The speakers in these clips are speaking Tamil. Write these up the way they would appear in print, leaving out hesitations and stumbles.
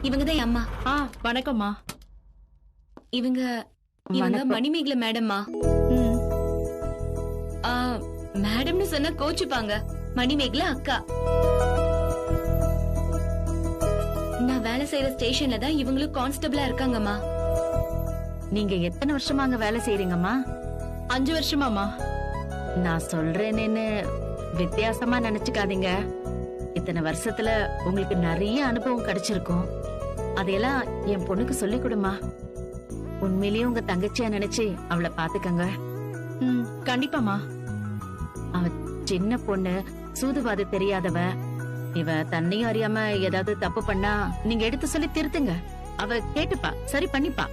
இவங்கதான் என் அம்மா. வணக்கம்மா. இவங்க இவங்க மணிமேகலை மேடம்மா. மேடம்னு சொன்னா கோச்சுப்பாங்க. மணிமேகலை அக்கா. நான் வேலை செய்யற ஸ்டேஷன்ல தான் இவங்களும் கான்ஸ்டபிளா இருக்காங்கம்மா. நீங்க எத்தனை வருஷமா அங்க வேலை செய்றீங்கம்மா? 5 வருஷமாமா. நான் சொல்றேன்னு வித்தியாசமா நினைச்சுக்காதீங்க. இத்தனை வருஷத்துல உங்களுக்கு நிறைய அனுபவம் கிடைச்சிருக்கும். அதையெல்லாம் என் பொண்ணுக்கு சொல்லி கொடுமா. உண்மையிலேயே உங்க தங்கச்சியா நினைச்சு அவளை பாத்துக்கங்க. கண்டிப்பாமா. அவ சின்ன பொண்ணு, சூதுவாது தெரியாதவ. இவ தன்னையும் அறியாம ஏதாவது தப்பு பண்ணா நீங்க எடுத்து சொல்லி திருத்துங்க. அவ கேட்டுப்பா, சரி பண்ணிப்பா.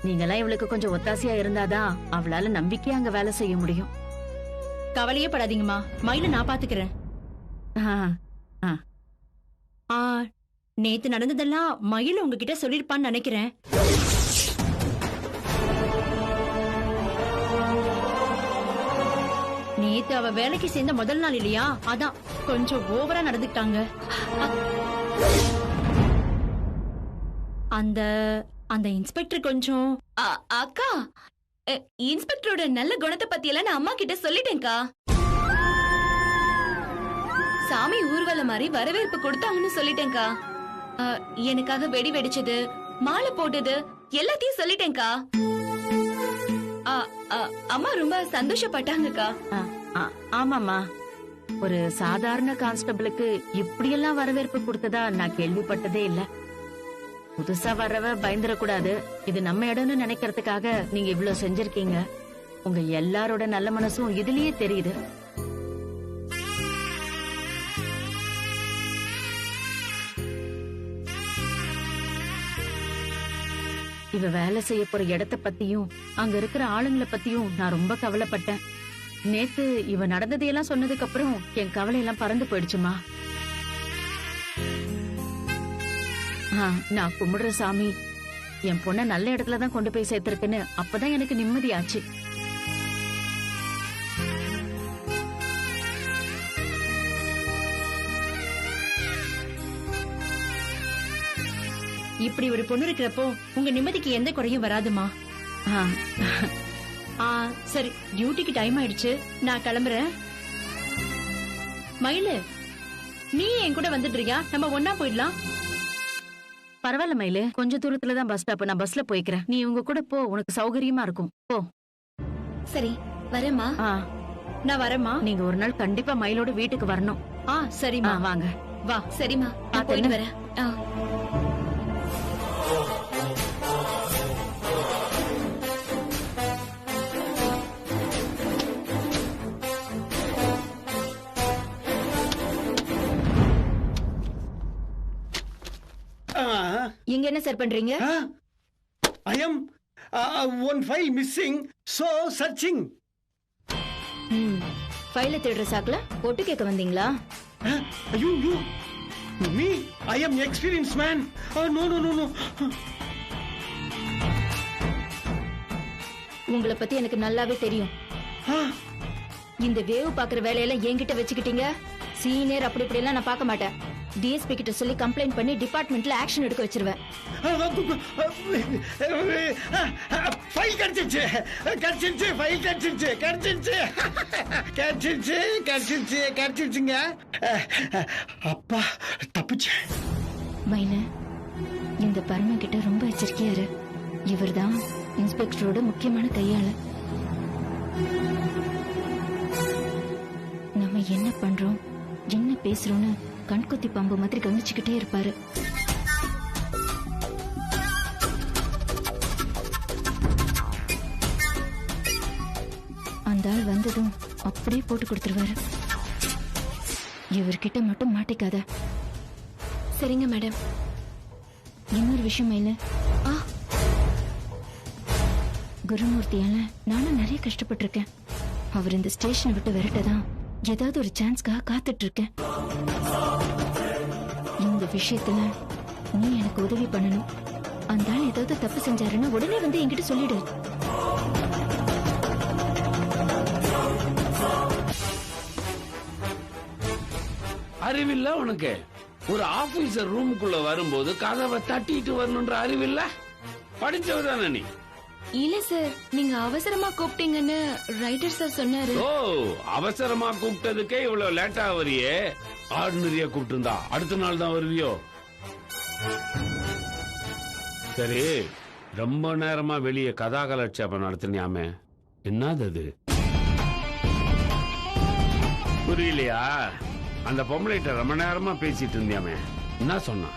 நீங்கெல்லாம் இவளுக்கு கொஞ்சம் ஒத்தாசையா இருந்தாதான் அவளால நம்பிக்கையா அங்க வேலை செய்ய முடியும். கவலையே படாதீங்கம்மா. மயில நான் பாத்துக்கிறேன். நேத்து நடந்ததெல்லாம் மயில உங்ககிட்ட சொல்லிருப்பான்னு நினைக்கிறேன். நேத்து அவ வேலைக்கு சேர்ந்த முதல் நாள் இல்லையா, அதான் கொஞ்சம் ஓவரா நடந்துட்டாங்க. அந்த அந்த இன்ஸ்பெக்டர் கொஞ்சம் அக்கா, இன்ஸ்பெக்டரோட நல்ல குணத்தை பத்தி எல்லாம் நான் அம்மா கிட்ட சொல்லிட்டேன்க்கா. சாமி ஊர்வலம் மாதிரி வரவேற்பு கொடுத்தாங்கன்னு சொல்லிட்டேன்க்கா. எனக்காக வெடி வெடிச்சது, மாலை போட்டது எல்லாத்தையும் சொல்லிட்டேன்க்கா. அம்மா ரொம்ப சந்தோஷப்பட்டாங்கக்கா. ஆமாமா, ஒரு சாதாரண கான்ஸ்டபிளுக்கு இப்படியெல்லாம் வரவேற்பு கொடுத்ததா நான் கேள்விப்பட்டதே இல்ல. புதுசா வர்றவ பயந்துடக்கூடாது. இது நம்ம இடம்னு நினைக்கிறதுக்காக நீங்க இவ்வளவு செஞ்சிருக்கீங்க. உங்க எல்லாரோட நல்ல மனசும் இதுலயே தெரியுது. இவ வேலை செய்ய போற இடத்த பத்தியும் அங்க இருக்கிற ஆளுங்களை பத்தியும் நான் ரொம்ப கவலைப்பட்டேன். நேத்து இவ நடந்ததையெல்லாம் சொன்னதுக்கு அப்புறம் என் கவலை எல்லாம் பறந்து போயிடுச்சுமா. நான் கும்பிடுற சாமி என் பொண்ண நல்ல இடத்துலதான் கொண்டு போய் சேர்த்திருக்குன்னு அப்பதான் எனக்கு நிம்மதியாச்சு. இப்படி ஒரு பொண்ணு இருக்கிறப்போ உங்க நிம்மதிக்கு எந்த குறையும் வராதுமா. சரி, டியூட்டிக்கு டைம் ஆயிடுச்சு, நான் கிளம்புறேன். மயிலு, நீ என் கூட வந்துடுறியா? நம்ம ஒன்னா போயிடலாம். பரவாயில்ல மயிலு, கொஞ்ச தூரத்துலதான் பஸ் ஸ்டாப். நான் பஸ்ல போய்க்கிறேன். நீ உங்க கூட போ, உனக்கு சௌகரியமா இருக்கும். போ. சரி, வரேம்மா. நான் வரேம்மா. நீங்க ஒரு நாள் கண்டிப்பா மயிலோட வீட்டுக்கு வரணும். சரிம்மா. வாங்க. வா. சரிம்மா, நான் போயிட்டு வரேன். இங்க என்ன சார் பண்றீங்க? I am one file missing, so searching. ஃபைல தேடுற சாக்குல ஒட்டு கேட்க வந்தீங்களா? You me, I am experienced man. No. உங்களை பத்தி எனக்கு நல்லாவே தெரியும். இந்த வேவ் பாக்குற வேலையெல்லாம் என்கிட்ட வச்சுக்கிட்டீங்க. சீனியர் அப்படி இப்படி எல்லாம் நான் பார்க்க மாட்டேன். டிஎஸ்பி கிட்ட சொல்லி கம்ப்ளைண்ட் பண்ணி டிபார்ட்மெண்ட்ல ஆக்ஷன் எடுக்க வச்சிருவேன். ஃபைல் கிடைச்சிருச்சு. ஃபைல் கிடைச்சிருச்சுங்க. அப்பா தப்பிச்சு. மயில, இந்த பரம கிட்ட ரொம்ப எச்சரிக்கையாரு. இவர்தான் இன்ஸ்பெக்டரோட முக்கியமான கையாள. நம்ம என்ன பண்றோம், என்ன பேசுறோம்னு கண்குத்தி பாம்பு மாதிரி கவனிச்சுக்கிட்டே இருப்பாரு. அந்த ஆள் வந்ததும் அப்படியே போட்டு கொடுத்துருவாரு. இவர்கிட்ட மட்டும் மாட்டிக்காத. சரிங்க மேடம். இன்னொரு விஷயம் இல்ல, குருமூர்த்தியால நானும் நிறைய கஷ்டப்பட்டிருக்கேன். அவர் இந்த ஸ்டேஷனை விட்டு விரட்டதான் ஏதாவது ஒரு சான்ஸ்க்காக காத்துட்டு இருக்கேன். இந்த விஷயத்துல நீ எனக்கு உதவி பண்ணணும். அந்த ஆள் ஏதாவது தப்பு செஞ்சாருன்னா உடனே வந்து என்கிட்ட சொல்லிடு. அறிவில்ல உனக்கு? ஒரு ஆபீசர் ரூமுக்குள்ள வரும்போது கதவை தட்டிட்டு வரணுன்ற அறிவில்ல? படிச்சவதானே நீ? இல்ல சார், நீங்க அவசரமா கூப்பிட்டீங்கன்னு ரைட்டர் சார் சொன்னாரு. ஓ, அவசரமா கூப்பிட்டதுக்கே இவ்வளவு லேட்டா வரியே. ஆர்டினரியா கூப்பிட்டு இருந்தா அடுத்த நாள் தான் வருவியோ? சரி, ரொம்ப நேரமா வெளியே கதாகலட்சேபம் நடத்தினியாமே, என்னது அது? புரியலையா? அந்த பொம்பளைட்ட ரொம்ப நேரமா பேசிட்டு இருந்தியாமே, என்ன சொன்னா?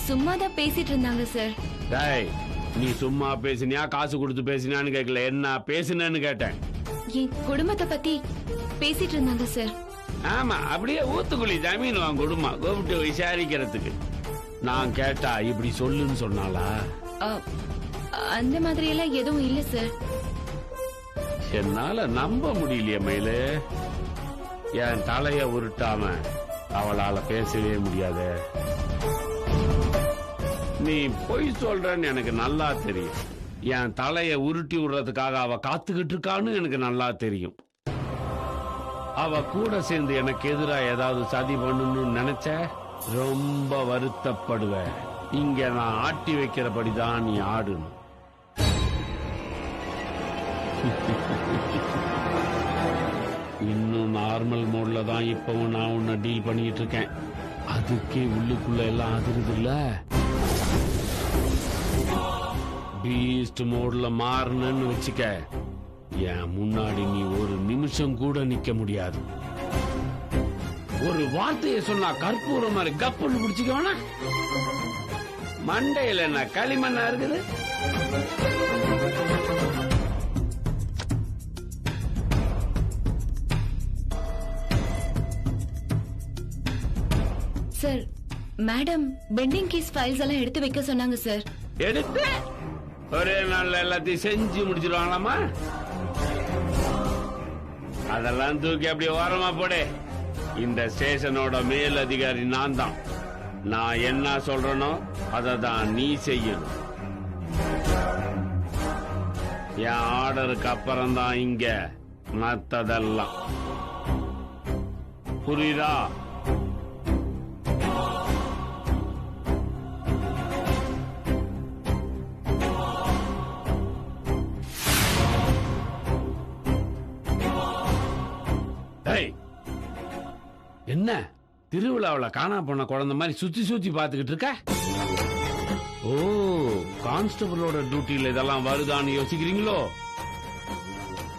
சும்மா தான் பேசிட்டு இருந்தாங்க சார். டேய், நீ சும்மா பேசினியா காசு கொடுத்து பேசினியான்னு கேட்கல, என்ன பேசினேன்னு கேட்டேன். என் குடும்பத்தை பத்தி பேசிட்டு இருந்தாங்க சார். ஆமா, அப்படியே ஊத்துக்குழி ஜமீன் வாங்க குடும்பம் கூப்பிட்டு விசாரிக்கிறதுக்கு. நான் கேட்டா இப்படி சொல்லுன்னு சொன்னாளா? அந்த மாதிரி எல்லாம் எதுவும் இல்ல சார். என்னால நம்ப முடியலையே மயிலு. என் தலைய உருட்டாம அவளால பேசவே முடியாது. நீ பொய் சொல்றன்னு எனக்கு நல்லா தெரியும். என் தலைய உருட்டி விடுறதுக்காக அவ காத்துக்கிட்டு இருக்கான்னு எனக்கு நல்லா தெரியும். அவ கூட சேர்ந்து எனக்கு எதிரா ஏதாவது சதி பண்ணணும்னு நினைச்ச ரொம்ப வருத்தப்படுவ. இங்க நான் ஆட்டி வைக்கிறபடிதான் நீ ஆடணும். இன்னும் நார்மல் மோட்ல தான் இப்பவும் நான் உன்னை டீல் பண்ணிட்டு இருக்கேன். அதுக்கே உள்ளுக்குள்ள எல்லாம் அதிருது இல்ல? பீஸ்ட் மோட்ல மாறணும்னு வச்சுக்க, என் முன்னாடி நீ ஒரு நிமிஷம் கூட நிக்க முடியாது. ஒரு வார்த்தையை சொன்னா கற்பூரம் மாதிரி கப்புன்னு பிடிச்சிக்கவனா? மண்டையில என்ன களிமண்ணா இருக்குது? Sir, madam pending case files எல்லாம் எடுத்து வைக்க சொன்னாங்க சார். எடுத்து ஒரே நாள்ல எல்லாத்தையும் செஞ்சு முடிச்சிருவாங்களாமா? அதெல்லாம் தூக்கி அப்படி ஓரமா போடு. இந்த ஸ்டேஷனோட மேல் அதிகாரி நான் தான். நான் என்ன சொல்றேனோ அதை தான் நீ செய்யணும். என் ஆர்டருக்கு அப்புறம் தான் இங்க மத்ததெல்லாம். புரியுதா? என்ன திருவிழாவுல காணா போன குழந்தை மாதிரி சுத்தி சுத்தி பாத்துக்கிட்டு இருக்க? ஓ, கான்ஸ்டபிளோட டியூட்டியில இதெல்லாம் வருதான்னு யோசிக்கிறீங்களோ?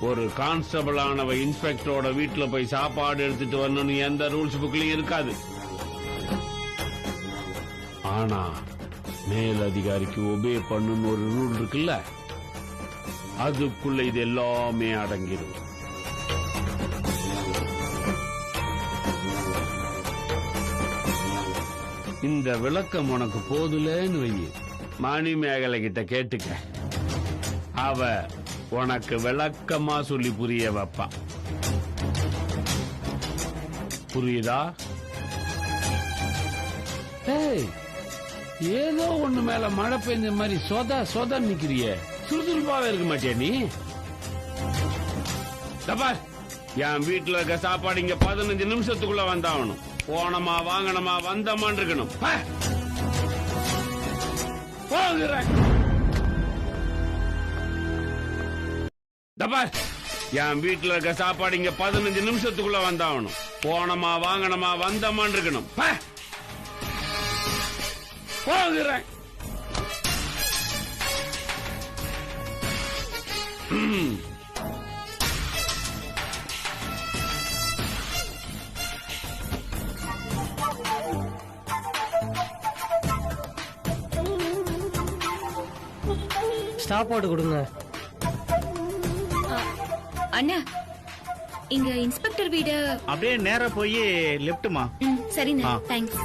ஒரு கான்ஸ்டபிள் ஆனவ இன்ஸ்பெக்டரோட வீட்டுல போய் சாப்பாடு எடுத்துட்டு வரணும்னு எந்த ரூல்ஸ் புக்லயும் இருக்காது. ஆனா மேல் அதிகாரிக்கு ஒபே பண்ணுன்னு ஒரு ரூல் இருக்குல்ல, அதுக்குள்ள இது எல்லாமே அடங்கிடும். இந்த விளக்கம் உனக்கு போதுலன்னு வை. மணிமேகலை கிட்ட கேட்டுக்க, அவ உனக்கு விளக்கமா சொல்லி புரிய வைப்பா. புரியுதா? ஏதோ ஒண்ணு மேல மழை பெஞ்ச மாதிரி சொத நிக்கிறிய, சுறுசுறுப்பாவே இருக்க மாட்டியா நீ? என் வீட்டுல இருக்க சாப்பாடு இங்க 15 நிமிஷத்துக்குள்ள வந்தாகணும். போனமா வாங்கணுமா வந்தமான் இருக்கணும். என் வீட்டுல இருக்க சாப்பாடு இங்க 15 நிமிஷத்துக்குள்ள வந்தாகணும். போனமா வாங்கணுமா வந்தமான் இருக்கணும். போகிறேன். சாப்பாடு கொடுங்க. அண்ணா, இங்க இன்ஸ்பெக்டர் வீடு அப்படியே நேரா போய் லெப்ட்மா. சரிண்ணா, தேங்க்ஸ்.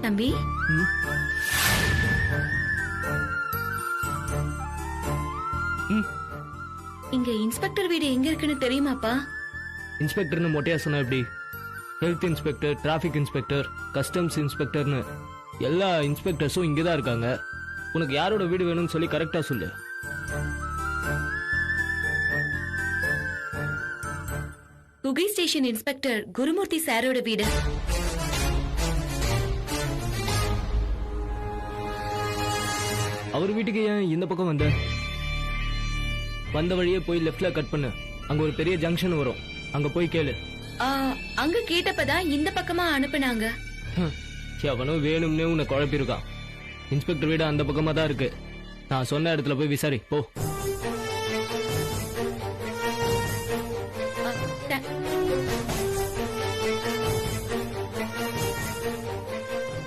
தம்பி, இங்க இன்ஸ்பெக்டர் வீடு எங்க இருக்குன்னு தெரியுமாப்பா? இன்ஸ்பெக்டர்னு மொட்டையா சொன்னா எப்படி? Health inspector, traffic inspector, customs இன்ஸ்பெக்டர்னு எல்லா இன்ஸ்பெக்டர்ஸும் இங்கே தான் இருக்காங்க. உனக்கு யாரோட வீடு வேணும்னு சொல்லி கரெக்டா சொல்லு. குகை ஸ்டேஷன் இன்ஸ்பெக்டர் குருமூர்த்தி சாரோட வீடு. அவர் வீட்டுக்கு ஏன் இந்த பக்கம் வந்த வழியே போய் லெஃப்ட்ல கட் பண்ணு. அங்க ஒரு பெரிய ஜங்ஷன் வரும், அங்க போய் கேளு. அங்க கேட்டப்பதான் இந்த பக்கமா அனுப்புனாங்க. அவனும் வேணும்னே உன்னை குழப்பிருக்கான். இன்ஸ்பெக்டர் வீடு அந்த பக்கமா தான் இருக்கு. நான் சொன்ன இடத்துல போய் விசாரி போ.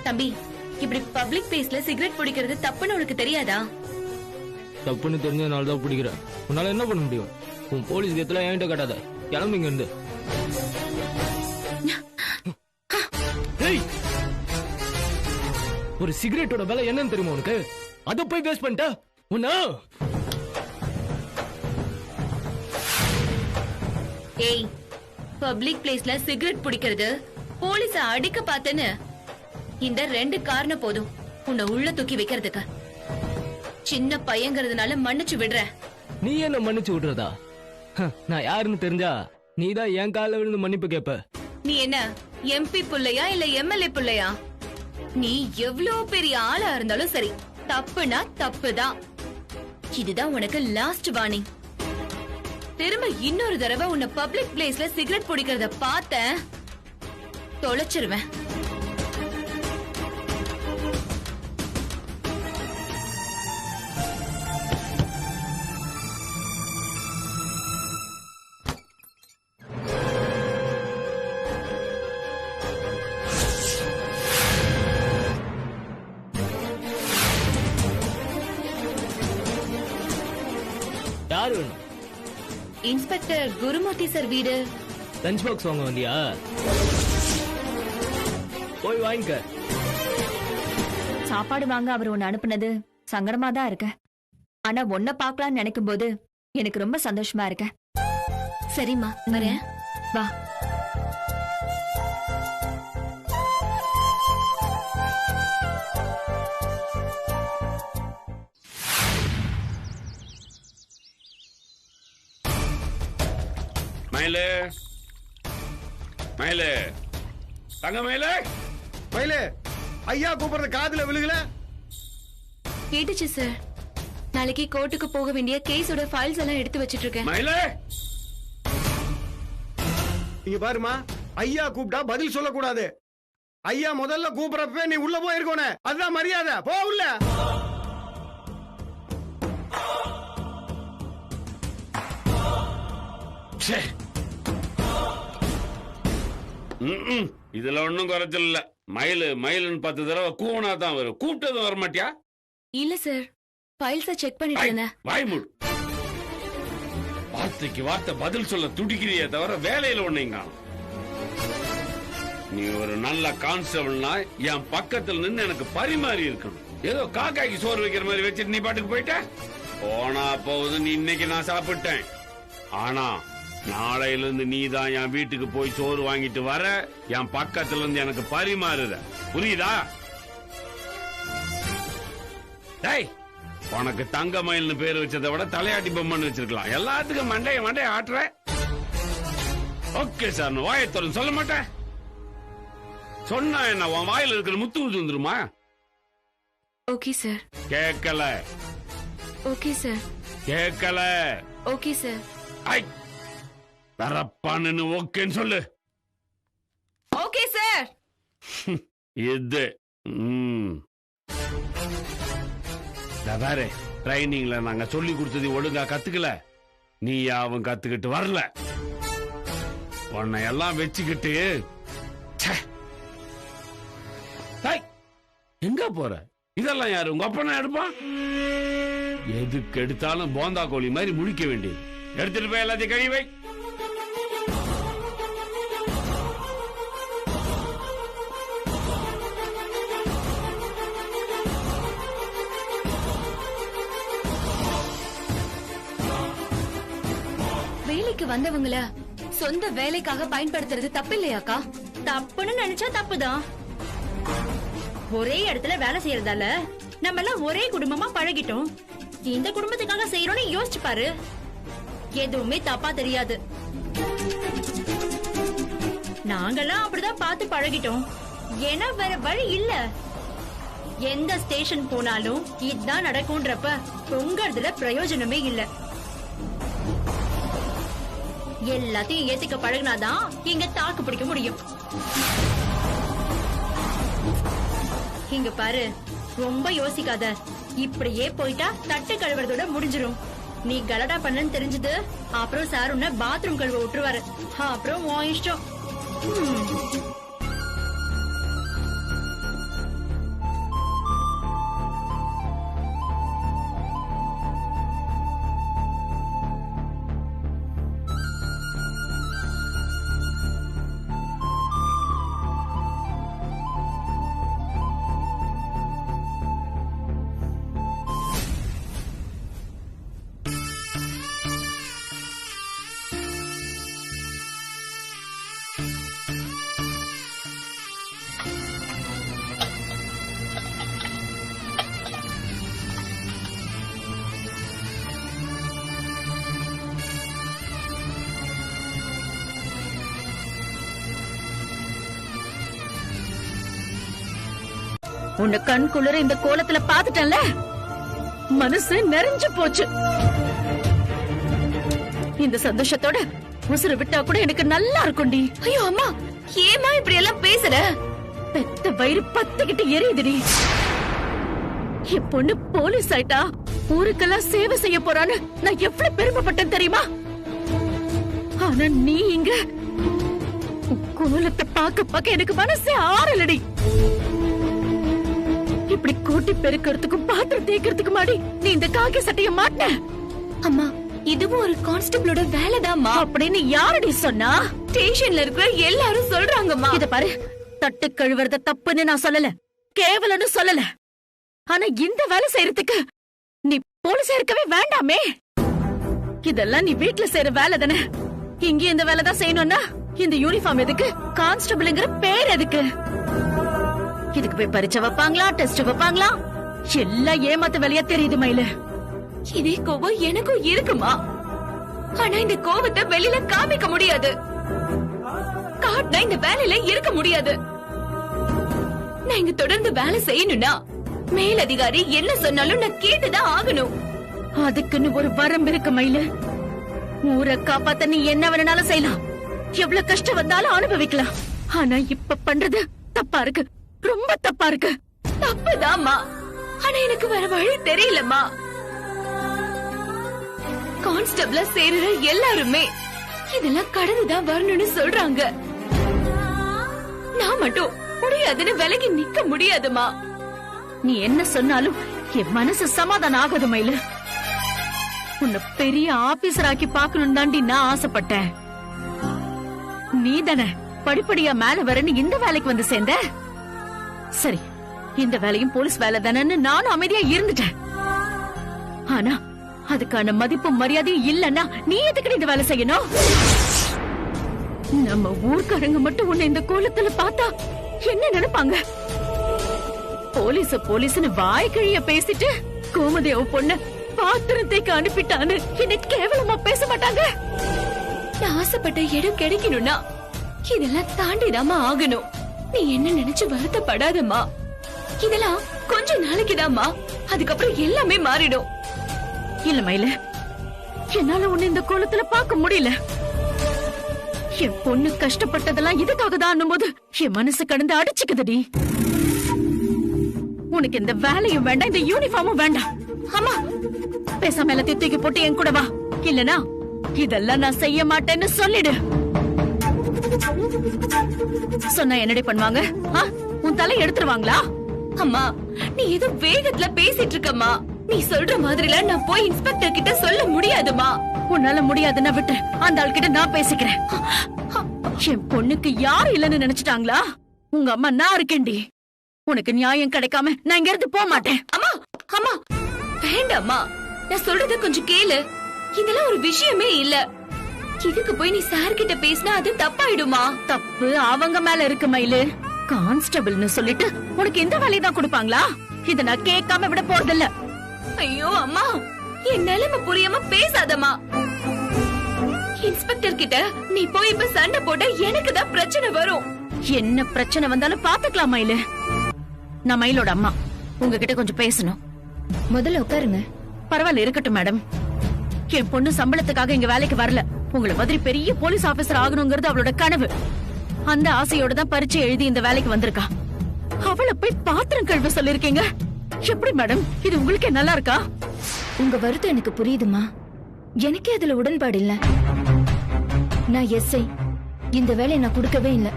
தம்பி, இப்படி பப்ளிக் பிளேஸ்ல சிகரெட் பிடிக்கிறது தப்புன்னு உனக்கு தெரியாதா? தப்புன்னு தெரிஞ்சதுனால தான் பிடிக்கிறேன். உன்னால என்ன பண்ண முடியும்? உன் போலீஸ் கேத்துல என்கிட்ட காட்டாத. கிளம்பிங்க இருந்து. ஒரு சிகரெட்டோட விலை என்னன்னு தெரியுமா உனக்கு? அத போய் வேஸ்ட் பண்ணிட்ட உன்ன. ஏய், பப்ளிக் பிளேஸ்ல சிகரெட் பிடிக்கிறது போலீஸ அடிக்க பார்த்தேன்னு இந்த 2 காரணம் போதும் உன்னை உள்ள தூக்கி வைக்கிறதுக்கு. சின்ன பையங்கிறதுனால மன்னிச்சு விடுற. நீ என்ன மன்னிச்சு விடுறதா? நான் யாருன்னு தெரிஞ்சா நீதான் என் கால விழுந்து மன்னிப்பு கேப்ப. நீ என்ன எம்பி புள்ளையா இல்ல எம்எல்ஏ புள்ளையா? நீ எவ்வளவு பெரிய ஆளா இருந்தாலும் சரி, தப்புனா தப்புதான். இதுதான் உனக்கு லாஸ்ட் வார்னிங். திரும்ப இன்னொரு தடவை உன்னை பப்ளிக் பிளேஸ்ல சிகரெட் பிடிக்கிறத பார்த்தேன், தொலைச்சிருவேன். யாரு வேணும்? இன்ஸ்பெக்டர் குருமூர்த்தி சார் வீடு. லஞ்ச் பாக்ஸ் வாங்க வந்தியா? போய் வாங்கிக்க. சாப்பாடு வாங்க அவர் உன்னை அனுப்புனது சங்கடமா தான் இருக்கு. ஆனா உன்னை பார்க்கலாம்னு நினைக்கும் போது எனக்கு ரொம்ப சந்தோஷமா இருக்கு. சரிம்மா, வரேன். வா. மயிலு, மயிலு, தங்க மயிலு, மயிலு, ஐயா கூப்பிடுறது காதுல விழுகல? கேட்டுச்சு சார். நாளைக்கு கோர்ட்டுக்கு போக வேண்டிய கேஸோட ஃபைல்ஸ் எல்லாம் எடுத்து வச்சிட்டு இருக்கேன். மயிலு, இங்க பாருமா, ஐயா கூப்பிட்டா பதில் சொல்லக்கூடாது. ஐயா முதல்ல கூப்பிடறப்ப நீ உள்ள போயிருக்கணும். அதுதான் மரியாதை. போ உள்ள. இதுல ஒன்னும் குறைச்சல் இல்ல. மயிலு மயிலுன்னு 10 தடவை கூவனா தான் வரும். கூப்பிட்டதும் வர மாட்டியா? இல்ல சார், ஃபைல்ஸ செக் பண்ணிட்டு இருந்தேன். வாய் மூடு. வார்த்தைக்கு வார்த்தை பதில் சொல்ல துடிக்கிறியே தவிர வேலையில ஒண்ணுங்க. நீ ஒரு நல்ல கான்ஸ்டபிள்னா என் பக்கத்துல நின்று எனக்கு பரிமாறி இருக்கணும். ஏதோ காக்காய்க்கு சோறு வைக்கிற மாதிரி வச்சுட்டு நீ பாட்டுக்கு போயிட்ட. போனா போகுது. நீ இன்னைக்கு நான் சாப்பிட்டேன். ஆனா நாளையில இருந்து நீ தான் என் வீட்டுக்கு போய் சோறு வாங்கிட்டு வர, என் பக்கத்துல இருந்து எனக்கு பரிமாறுற. புரியுதா? டேய், உனக்கு தங்க மயில்னு பேர் வச்சதை விட தலையாட்டி பொம்மன்னு வச்சிருக்கலாம். எல்லாத்துக்கும் மண்டைய ஆட்டுற. ஓகே சார், வாயை திறந்து சொல்ல மாட்டேன். சொன்னா என்ன உன் வாயில இருக்கிற முத்து வந்துருமா? Okay sir. கேட்கல. Okay sir. கேட்கல. Okay sir. ஐ, தரப்பான்னு ஓகேன்னு சொல்லு. Okay sir. இது பாரு, ட்ரைனிங்ல நாங்க சொல்லி கொடுத்தது ஒழுங்கா கத்துக்கல. நீ அவன் கத்துக்கிட்டு வரல. உன்னை எல்லாம் வச்சுக்கிட்டு எங்க போற? இதெல்லாம் யாரு? உங்க அப்பனா எடுப்பான். எதுக்கு எடுத்தாலும் போந்தா கோழி மாதிரி முழிக்க வேண்டியது. எடுத்துட்டு போய் எல்லாத்தையும் கழுவி. வேலைக்கு வந்தவங்கள சொந்த வேலைக்காக பயன்படுத்துறது தப்பு இல்லையாக்கா? தப்புன்னு நினைச்சா தப்புதான். ஒரே இடத்துல வேலை செய்யறதால நம்ம எல்லாம் ஒரே குடும்பமா பழகிட்டோம். இந்த குடும்பத்துக்காக செய்யறோம்னு யோசிச்சு பாரு. எதுவுமே தப்பா தெரியாது. நாங்கெல்லாம் அப்படிதான் பார்த்து பழகிட்டோம். ஏன்னா வேற வழி இல்ல. எந்த ஸ்டேஷன் போனாலும் இதுதான் நடக்கும்ன்றப்ப பொங்கறதுல பிரயோஜனமே இல்ல. எல்லாத்தையும் ஏத்துக்க பழகினாதான் இங்க தாக்கு பிடிக்க முடியும். இங்க பாரு, ரொம்ப யோசிக்காத. இப்படியே போயிட்டா தட்டு கழுவுறதோட முடிஞ்சிரும். நீ கலடா பண்ணன்னு தெரிஞ்சது அப்புறம் சார் உன்ன பாத்ரூம் கழுவ விட்டுருவாரு. அப்புறம் உன் இஷ்டம். உன்னை கண் குளிர இந்த கோலத்துல பாத்துட்டேன்ல, மனசு நிறைஞ்சு போச்சு. இந்த சந்தோஷத்தோட உசுறு விட்டா கூட எனக்கு நல்லா இருக்கும்டி. ஐயோ அம்மா, ஏமா இப்படி எல்லாம் பேசுற? பெத்த வயிறு பத்துக்கிட்டு எரியுதுடி. என் பொண்ணு போலீஸ் ஆயிட்டா, ஊருக்கெல்லாம் சேவை செய்ய போறான்னு நான் எவ்வளவு பெருமைப்பட்டேன் தெரியுமா? ஆனா நீ இங்க கோலத்தை பாக்க எனக்கு மனசே ஆறலடி. இப்படி கூட்டி பெருக்கிறதுக்கும் பாத்திரம் தேய்க்கிறதுக்கு மாடி நீ இந்த காக்கி சட்டைய மாட்ட. அம்மா, இதுவும் ஒரு கான்ஸ்டபிளோட வேலைதாம்மா அப்படின்னு யாரடி சொன்னா? ஸ்டேஷன்ல இருக்கிற எல்லாரும் சொல்றாங்கம்மா. இத பாரு, தட்டு கழுவுறத தப்புன்னு நான் சொல்லல, கேவலன்னு சொல்லல. ஆனா இந்த வேலை செய்யறதுக்கு நீ போலீஸா இருக்கவே வேண்டாமே. இதெல்லாம் நீ வீட்டுல செய்யற வேலை தானே. இங்க இந்த வேலை தான் செய்யணும்னா இந்த யூனிஃபார்ம் எதுக்கு? கான்ஸ்டபிள்ங்கிற பேர் எதுக்கு? இதுக்கு போய் பரீட்சை வைப்பாங்களா, டெஸ்ட் வைப்பாங்களா? எல்லாம் ஏமாத்த வேலையா தெரியுது மயிலு. இதே கோவம் எனக்கும் இருக்குமா? ஆனா இந்த கோவத்தை வெளியில காமிக்க முடியாது. காட்டினா இந்த வேலையில இருக்க முடியாது. நான் இங்க தொடர்ந்து வேலை செய்யணும்னா மேலதிகாரி என்ன சொன்னாலும் நான் கேட்டுதான் ஆகணும். அதுக்குன்னு ஒரு வரம்பு இருக்கு மயிலு. ஊரை காப்பாத்த நீ என்ன வேணாலும் செய்யலாம், எவ்வளவு கஷ்டம் வந்தாலும் அனுபவிக்கலாம். ஆனா இப்ப பண்றது தப்பா இருக்கு, ரொம்ப தப்பா இருக்கு. தப்புதாம்மா, ஆனா எனக்கு வேற வழி தெரியலம்மா. கான்ஸ்டபிள சேருற எல்லாருமே இதெல்லாம் கடந்துதான் வரணும்னு சொல்றாங்க. நான் மட்டும் முடியாதுன்னு விலகி நிக்க முடியாதுமா. நீ என்ன சொன்னாலும் என் மனசு சமாதானம் ஆகாது மயிலு. உன்னை பெரிய ஆபீசர் ஆக்கி பாக்கணும் தாண்டி நான் ஆசைப்பட்டேன். நீ தானே படிப்படியா மேல வரன்னு இந்த வேலைக்கு வந்து சேர்ந்த. சரி, இந்த வேலையும் போலீஸ் வேலை தானேன்னு நானும் அமைதியா இருந்துட்டேன். ஆனா அதுக்கான மதிப்பும் மரியாதையும் இல்லன்னா நீ எதுக்கு இந்த வேலை செய்யணும்? நம்ம ஊர்க்காரங்க மட்டும் உன்னை இந்த கோலத்துல பார்த்தா என்ன நினைப்பாங்க? போலீஸ் போலீஸ்னு வாய்க்கிழிய பேசிட்டு கோமதேவ பொண்ணு பாத்திரத்தைக்கு அனுப்பிட்டான்னு என்ன கேவலமா பேச மாட்டாங்க? நான் ஆசைப்பட்ட இடம் கிடைக்கணும்னா இதெல்லாம் தாண்டிதாமா ஆகணும். நீ என்ன நினைச்சு வருத்தப்படாதம்மா. இதெல்லாம் கொஞ்ச நாளைக்குதாம்மா, அதுக்கப்புறம் எல்லாமே மாறிடும். இல்ல மயில, என்னால உன்னை இந்த கோலத்துல பார்க்க முடியல. என் பொண்ணு கஷ்டப்பட்டதெல்லாம் இதுக்காக தான் போது என் மனசு கடந்து அடிச்சுக்குதுடி. உனக்கு இந்த வேலையும் வேண்டாம், இந்த யூனிஃபார்மும் வேண்டாம். ஆமா, பேசாம எல்லாத்தையும் தூக்கி போட்டு என் கூட வா. இல்லனா இதெல்லாம் நான் செய்ய மாட்டேன்னு சொல்லிடு. சொன்னா என்னடி பண்ணுவாங்க? உன் தலை எடுத்துருவாங்களா? அம்மா, நீ ஏதோ வேகத்துல பேசிட்டு இருக்கம்மா. நீ சொல்ற மாதிரிலாம் நான் போய் இன்ஸ்பெக்டர் கிட்ட சொல்ல முடியாதுமா. உன்னால முடியாதுன்னா விட்டு அந்த ஆள் கிட்ட நான் பேசிக்கிறேன். என் பொண்ணுக்கு யாரும் இல்லன்னு நினைச்சிட்டாங்களா? உங்க அம்மா நான் இருக்கேன்டி. உனக்கு நியாயம் கிடைக்காம நான் இங்க இருந்து போக மாட்டேன். அம்மா அம்மா வேண்டாம்மா, நான் சொல்றத கொஞ்சம் கேளு. இதெல்லாம் ஒரு விஷயமே இல்ல. இதுக்கு போய் நீ சார் கிட்ட பேசினா அது தப்பாயிடுமா? தப்பு அவங்க மேல இருக்கு மயிலு. கான்ஸ்டபிள்னு சொல்லிட்டு உனக்கு இந்த வேலையை தான் கொடுப்பாங்களா? இத நான் கேட்காம விட போறதில்ல. ஐயோ அம்மா, என் நிலைமை புரியாம பேசாதம்மா. இன்ஸ்பெக்டர் கிட்ட நீ போய் இப்ப சண்டை போட்ட எனக்கு தான் பிரச்சனை வரும். என்ன பிரச்சனை வந்தாலும் பாத்துக்கலாம் மயிலு. நான் மயிலோட அம்மா, உங்ககிட்ட கொஞ்சம் பேசணும். முதல்ல உட்காருங்க. பரவாயில்ல, இருக்கட்டும் மேடம். என் பொண்ணு சம்பளத்துக்காக இங்க வேலைக்கு வரல. உங்களை மாதிரி பெரிய போலீஸ் ஆபீசர் ஆகணுங்கிறது அவளோட கனவு. அந்த ஆசையோட தான் பரீட்சை எழுதி இந்த வேலைக்கு வந்திருக்கா. அவளை போய் பாத்திரம் கழுவ சொல்லிருக்கீங்க. எப்படி மேடம், இது உங்களுக்கு நல்லா இருக்கா? உங்க வருத்தம் எனக்கு புரியுதுமா. எனக்கே அதுல உடன்பாடு இல்ல. நான் எஸ்ஐ, இந்த வேலையை நான் கொடுக்கவே இல்ல.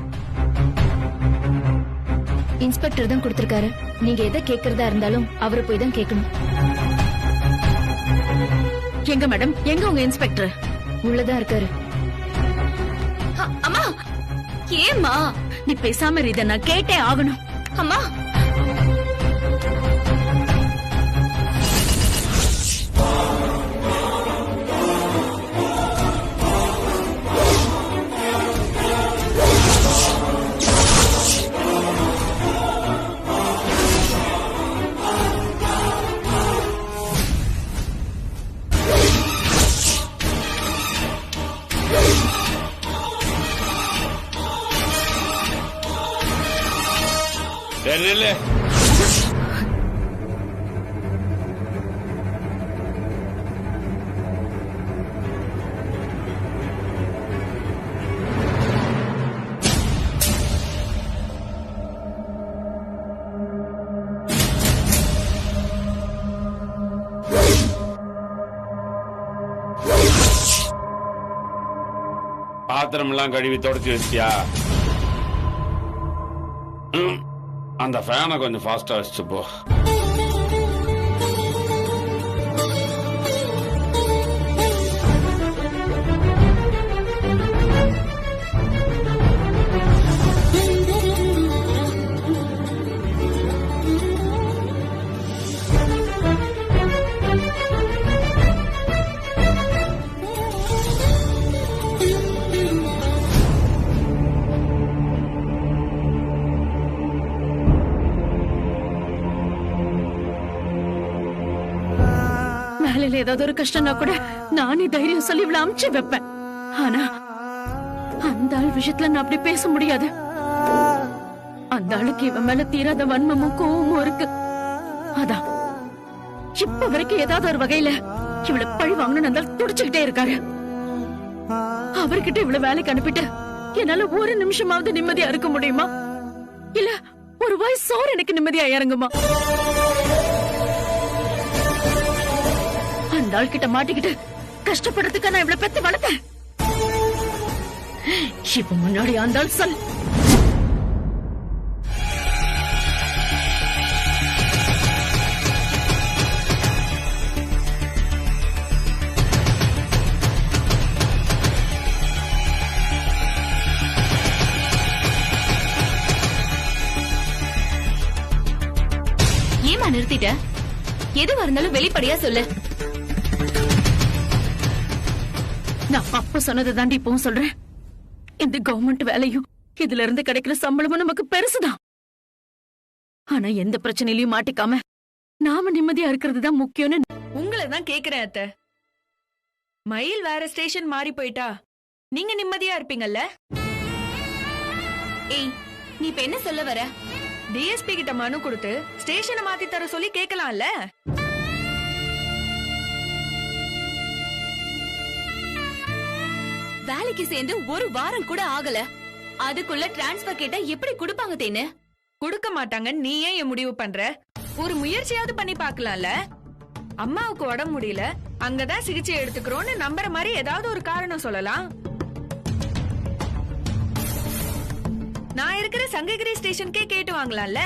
இன்ஸ்பெக்டர் தான் கொடுத்திருக்காரு. நீங்க எதை கேக்குறதா இருந்தாலும் அவரை போய் தான் கேட்கணும். எங்க மேடம், எங்க உங்க இன்ஸ்பெக்டர்? உள்ளதான் இருக்காரு. அம்மா, ஏம்மா நீ பேசாம இரு, இதை நான் கேட்டே ஆகணும். அம்மா, நெல்லு. பாத்திரம் எல்லாம் கழுவி தொடச்சி வச்சியா? அந்த ஃபேனை கொஞ்சம் ஃபாஸ்டா வச்சு போ. வேலையில ஏதாவது ஒரு கஷ்டம்னா கூட நானே தைரியம் சொல்லி இவ்வளவு அமுச்சு வைப்பேன். ஆனா அந்த ஆள் விஷயத்துல நான் அப்படி பேச முடியாது. அந்த ஆளுக்கு இவன் மேல தீராத வன்மமும் கோவமும் இருக்கு. அதான் இப்ப வரைக்கும் ஏதாவது ஒரு வகையில இவளை பழி வாங்கணும்னு அந்த துடிச்சுக்கிட்டே இருக்காரு. அவர்கிட்ட இவ்வளவு வேலைக்கு அனுப்பிட்டு என்னால ஒரு நிமிஷமாவது நிம்மதியா இருக்க முடியுமா? இல்ல ஒரு வாய் சோறு எனக்கு நிம்மதியா இறங்குமா? அந்த ஆள் கிட்ட மாட்டிக்கிட்டு கஷ்டப்படுறதுக்கு நான் இவ்வளவு பெத்து வளர்த்தேன். இப்ப முன்னாடி அந்த ஆள் சொல். ஏமா நிறுத்திட்ட? எதுவா இருந்தாலும் வெளிப்படையா சொல்லு. நான் அப்ப சொன்னதை தாண்டி இப்பவும் சொல்றேன். இந்த கவர்மெண்ட் வேலையும் இதுல இருந்து கிடைக்கிற சம்பளமும் நமக்கு பெருசுதான். ஆனா எந்த பிரச்சனையிலயும் மாட்டிக்காம நாம நிம்மதியா இருக்கிறது தான் முக்கியம்னு உங்களை தான் கேக்குறேன் அத்தை. மயில் வேற ஸ்டேஷன் மாறி போயிட்டா நீங்க நிம்மதியா இருப்பீங்கல்ல? ஏய், நீ இப்ப என்ன சொல்ல வர? டிஎஸ்பி கிட்ட மனு கொடுத்து ஸ்டேஷனை மாத்தி தர சொல்லி கேட்கலாம்ல? வேலைக்கு சேர்ந்து ஒரு வாரம் கூட ஆகல, அதுக்குள்ள டிரான்ஸ்பர் கேட்டா எப்படி கொடுப்பாங்க தேனு? கொடுக்க மாட்டாங்க. நீ ஏன் என் முடிவு பண்ற? ஒரு முயற்சியாவது பண்ணி பாக்கலாம்ல? அம்மாவுக்கு உடம்பு முடியல, அங்கதான் சிகிச்சை எடுத்துக்கிறோம்னு நம்புற மாதிரி ஏதாவது ஒரு காரணம் சொல்லலாம். நான் இருக்கிற சங்ககிரி ஸ்டேஷனுக்கே கேட்டு வாங்கலாம்ல?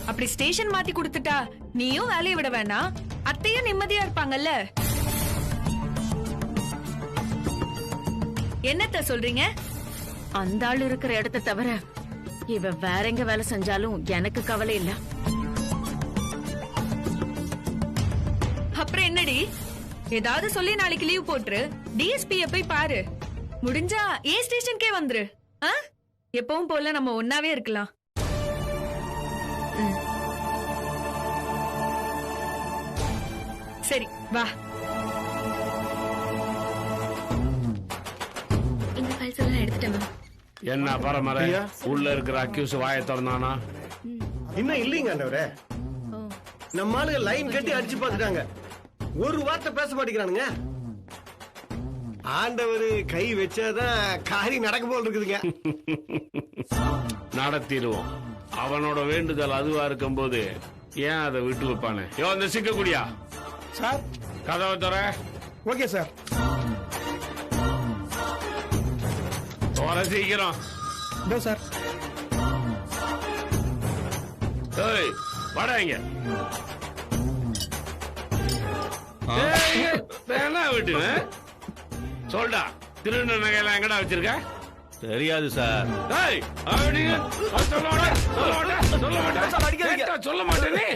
அப்படி ஸ்டேஷன் மாத்தி கொடுத்துட்டா நீயும் வேலையை விட வேணாம், அத்தையும் நிம்மதியா இருப்பாங்கல்ல? என்னத்த சொல்றீங்க? அந்த ஆள் இருக்கிற இடத்தை தவிர இவ வேற எங்க வேலை செஞ்சாலும் எனக்கு கவலை இல்ல. அப்புறம் என்னடி? ஏதாவது சொல்லி நாளைக்கு லீவ் போட்டுரு, டிஎஸ்பிய போய் பாரு. முடிஞ்சா ஏ ஸ்டேஷனுக்கே வந்துரு. எப்பவும் போல நம்ம ஒன்னாவே இருக்கலாம். சரி வா. இந்த ஃபைல்ஸ் எல்லாம் எடுத்துட்டேன் மேம். என்ன பரமரை உள்ள இருக்கிற அக்யூஸ் வாயை திறந்தானா? இன்னும் இல்லைங்க ஆண்டவரே. நம்ம ஆளுங்க லைன் கட்டி அடிச்சு பார்த்துட்டாங்க, ஒரு வார்த்தை பேச மாட்டேங்கிறானுங்க. ஆண்டவர் கை வச்சாதான் காரியம் நடக்க போல் இருக்குதுங்க. நடத்திடுவோம். அவனோட வேண்டுதல் அதுவா இருக்கும் போது ஏன் அதை விட்டு வைப்பானே? இந்த சிக்க குடியா சார், கதவை தர. Okay sir. வர சீக்கிரம். சார் வாடா இங்க. விட்டு சொல்டா, திருநெல்வேலி நகையெல்லாம் எங்கடா வச்சிருக்க? தெரியாது சார். சொல்ல மாட்டேனே.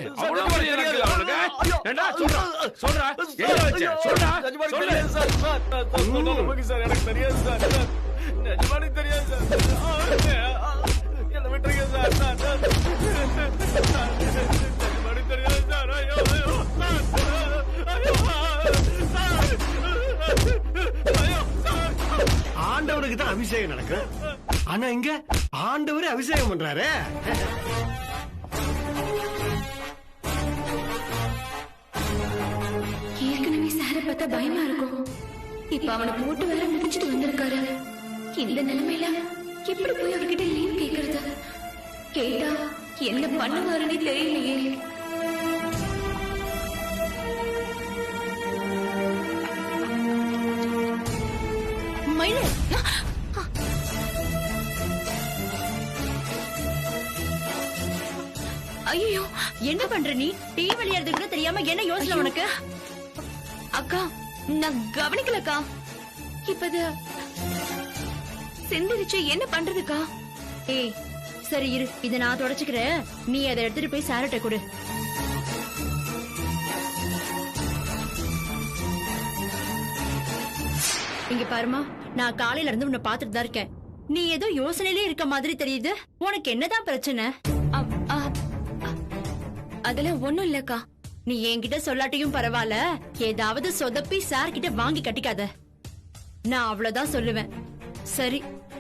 எனக்கு தெரியாது சார். நிஜமானே தெரியாது சார். என்ன விட்டுருங்க சார். நிஜமானே தெரியாது சார். ஐயோ ஐயோ ஆண்டவனுக்கு தான் அபிஷேகம் நடக்கும், ஆனா இங்க ஆண்டவரே அபிஷேகம் பண்றாரு. ஏற்கனவே சார பார்த்தா பயமா இருக்கும். இப்ப அவனை போட்டு வேற முடிச்சுட்டு வந்திருக்காரு. இந்த நிலைமையில எப்படி போய் அவர்கிட்ட லீவ் கேக்குறது? கேட்டா என்ன பண்ணுவாருன்னு தெரியலையே. ஐயோ, என்ன பண்ற நீ? டீ விளையாடுறது தெரியாம என்ன யோசனை உனக்கு? அக்கா, நான் கவனிக்கலக்கா. இப்ப செந்திருச்சு, என்ன பண்றதுக்கா? ஏய் சரி இரு, இத நான் தொடச்சுக்கிறேன். நீ அதை எடுத்துட்டு போய் சார்ட்ட கொடு. இங்க பாருமா, நான் காலையில இருந்து உன்னை பாத்துட்டு தான் இருக்கேன். நீ ஏதோ யோசனையிலே இருக்க மாதிரி தெரியுது. உனக்கு என்னதான் பிரச்சனை? அதெல்லாம் ஒண்ணும் இல்லக்கா. நீ என்கிட்ட சொல்லாட்டியும் பரவாயில்ல, ஏதாவது சொதப்பி சார் கிட்ட வாங்கி கட்டிக்காத. நான் அவ்வளவுதான் சொல்லுவேன். சரி,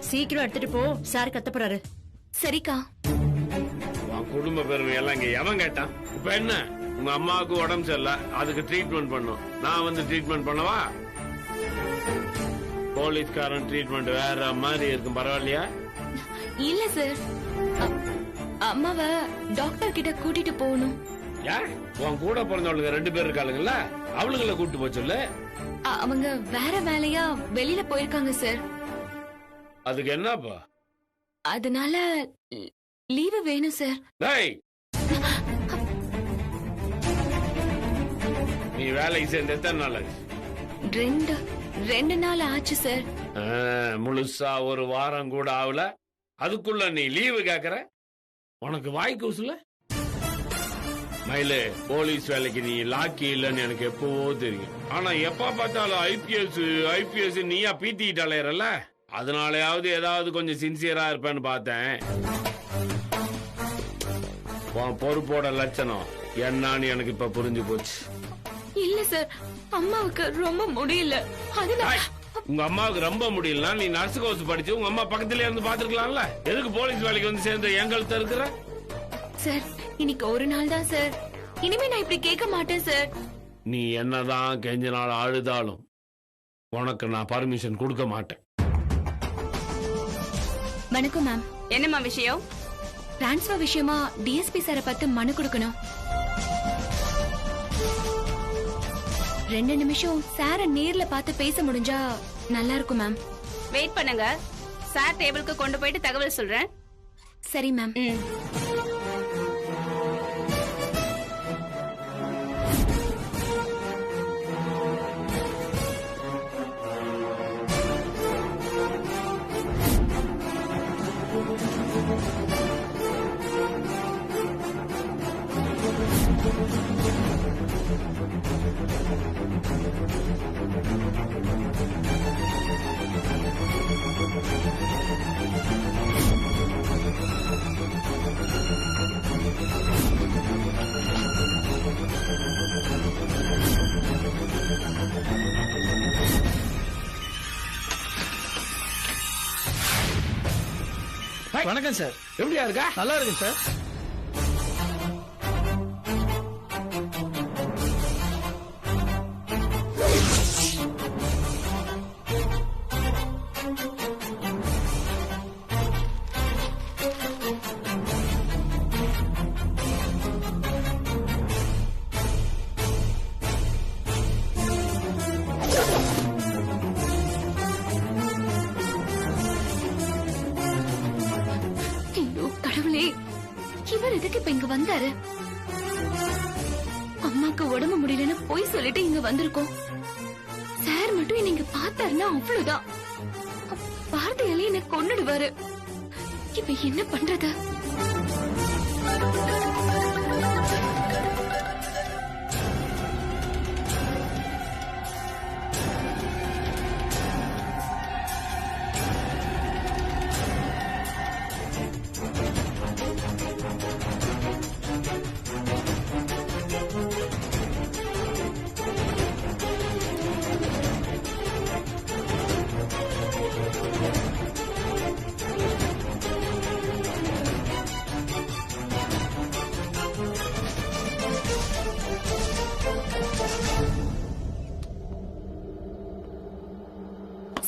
சீக்கிரம் எடுத்துட்டு போ, சார் கத்தப்படுறாரு. சரிக்கா. குடும்ப பெருமை எல்லாம் இங்க எவன் கேட்டான்? இப்ப என்ன, உங்க அம்மாவுக்கு உடம்பு சரியில்ல, அதுக்கு ட்ரீட்மெண்ட் பண்ணும். நான் வந்து ட்ரீட்மெண்ட் பண்ணவா? போலீஸ்காரன் ட்ரீட்மெண்ட் வேற மாதிரி இருக்கும், பரவாயில்லையா? இல்ல சார், அம்மாவை டாக்டர் கிட்ட கூட்டிட்டு போகணும். யார்? உன் கூட பிறந்தவளுங்க 2 பேர் இருக்காளுங்கல்ல, அவளுங்களை கூட்டு போக சொல்லு. அவங்க வேற வேலையா வெளியில போயிருக்காங்க சார். அதுக்கு என்னப்பா? அதனால லீவு வேணும் சார். நீ வேலைக்கு சேர்ந்து எத்தனை நாள் ஆச்சு? 2 நாள் ஆச்சு சார். முழுசா 1 வாரம் கூட ஆகல, அதுக்குள்ள நீ லீவு கேக்குற? உனக்கு வாய்க்கு உசுல? மயிலு, போலீஸ் வேலைக்கு நீ லாக்கி இல்லன்னு எனக்கு எப்பவோ தெரியும். ஆனா எப்ப பார்த்தாலும் ஐபிஎஸ் நீயா பீத்திட்டு அலையறல, அதனாலயாவது ஏதாவது கொஞ்சம் சின்சியரா இருப்பேன்னு பார்த்தேன். உன் பொறுப்போட லட்சணம் என்னன்னு எனக்கு இப்ப புரிஞ்சு போச்சு. இல்ல சார், அம்மாவுக்கு ரொம்ப முடியல. உங்க அம்மாவுக்கு ரொம்ப முடியலன்னா நீ நர்ஸ் கோர்ஸ் படிச்சு உங்க அம்மா பக்கத்துல இருந்து பாத்துருக்கலாம்ல. எதுக்கு போலீஸ் வேலைக்கு வந்து சேர்ந்து எங்கள்கிட்ட இருக்கிற? சார், இன்னைக்கு ஒரு நாள் தான் சார். இனிமே நான் இப்படி கேட்க மாட்டேன் சார். நீ என்னதான் கெஞ்ச நாள் அழுதாலும் உனக்கு நான் பர்மிஷன் கொடுக்க மாட்டேன். வணக்கம் மேம். என்னம்மா விஷயம்? டிரான்ஸ்பர் விஷயமா டிஎஸ்பி சாரை பார்த்து மனு கொடுக்கணும். 2 நிமிஷம் சாரை நேர்ல பார்த்து பேச முடிஞ்சா நல்லா இருக்கும் மேம். வெயிட் பண்ணுங்க, சார் டேபிளுக்கு கொண்டு போயிட்டு தகவல் சொல்றேன். சரி மேம். சார். வணக்கம் சார். எப்படியா இருக்கா? நல்லா இருக்கு சார். ஐயோ கடவுளே, இவர் எதுக்கு இப்ப இங்க வந்தாரு? அம்மாக்கு உடம்பு முடியலன்னு போய் சொல்லிட்டு இங்க வந்திருக்கோம். சார் மட்டும் என்ன இங்க பார்த்தாருன்னா அவ்வளவுதான். வார்த்தையாலே என்ன கொன்னுடுவாரு. இப்ப என்ன பண்றது?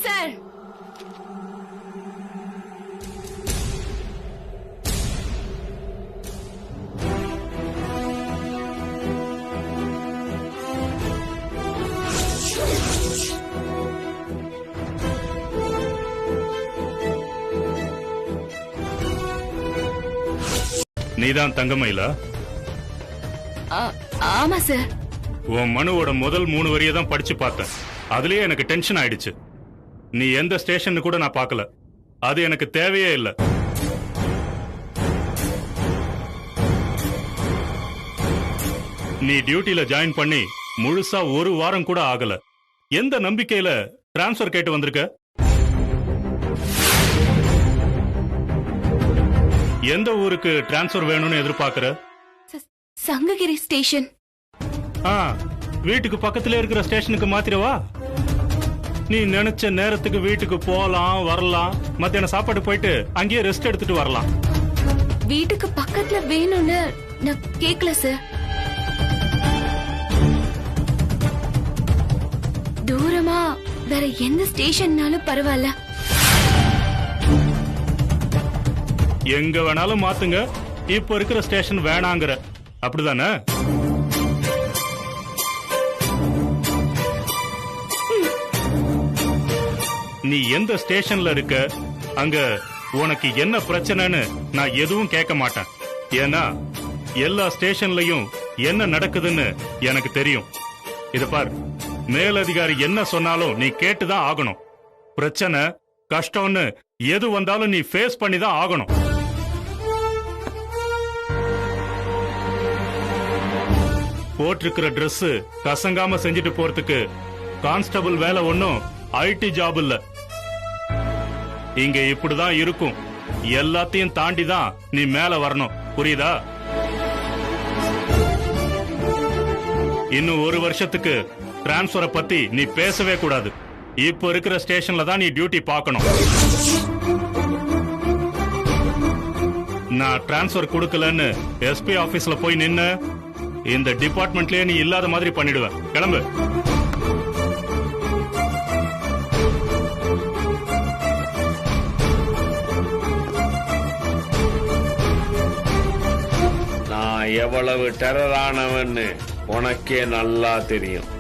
சார், நீதான் தங்கமயிலா? ஆமா சார். உன் மனுவோட முதல் 3 வரியை தான் படிச்சு பார்த்தேன். அதுலயே எனக்கு டென்ஷன் ஆயிடுச்சு. நீ எந்த ஸ்டேஷன் கூட நான் பார்க்கல. அது எனக்கு தேவையே இல்லை. நீ டியூட்டில ஜாயின் பண்ணி முழுசா 1 வாரம் கூட ஆகல. எந்த நம்பிக்கையில டிரான்ஸ்பர் கேட்டு வந்திருக்க? எந்த ஊருக்கு டிரான்ஸ்பர் வேணும்னு எதிர்பார்க்கற? சங்ககிரி ஸ்டேஷன். வீட்டுக்கு பக்கத்துல இருக்கிற ஸ்டேஷனுக்கு மாத்திரவா? நீ நினைச்ச நேரத்துக்கு வீட்டுக்கு போலாம் வரலாம். மத்தியான சாப்பாடு போயிட்டு அங்கேயே ரெஸ்ட் எடுத்துட்டு வரலாம். வீட்டுக்கு பக்கத்துல வேணும்னு நான் கேக்கல சார். தூரமா வேற எந்த ஸ்டேஷன்னாலும் பரவாயில்ல. எங்க வேணாலும் மாத்துங்க. இப்ப இருக்கிற ஸ்டேஷன் வேணாங்கிற, அப்படிதானே? நீ எந்த ஸ்டேஷன்ல இருக்க, அங்க உனக்கு என்ன பிரச்சனைன்னு நான் எதுவும் கேட்க மாட்டேன். ஏன்னா எல்லா ஸ்டேஷன்லயும் என்ன நடக்குதுன்னு எனக்கு தெரியும். இத பார், மேலதிகாரி என்ன சொன்னாலும் நீ கேட்டுதான் ஆகணும். பிரச்சனை கஷ்டம்னு எது வந்தாலும் நீ ஃபேஸ் பண்ணி தான் ஆகணும். போட்டிருக்கிற Dress கசங்காம செஞ்சுட்டு போறதுக்கு கான்ஸ்டபிள் வேலை ஒன்னும் ஐடி ஜாப் இல்ல. இங்க இப்படிதான் இருக்கும். எல்லாத்தையும் தாண்டி தான் நீ மேல வரணும். புரியுதா? இன்னும் 1 வருஷத்துக்கு டிரான்ஸ்பரை பத்தி நீ பேசவே கூடாது. இப்ப இருக்கிற ஸ்டேஷன்ல தான் நீ டியூட்டி பார்க்கணும். நான் டிரான்ஸ்பர் கொடுக்கலன்னு எஸ்பி ஆபீஸ்ல போய் நின்னு இந்த டிபார்ட்மெண்ட்லயே நீ இல்லாத மாதிரி பண்ணிடுவேன். கிளம்பு. நான் எவ்வளவு டெரரானவன்னு உனக்கே நல்லா தெரியும்.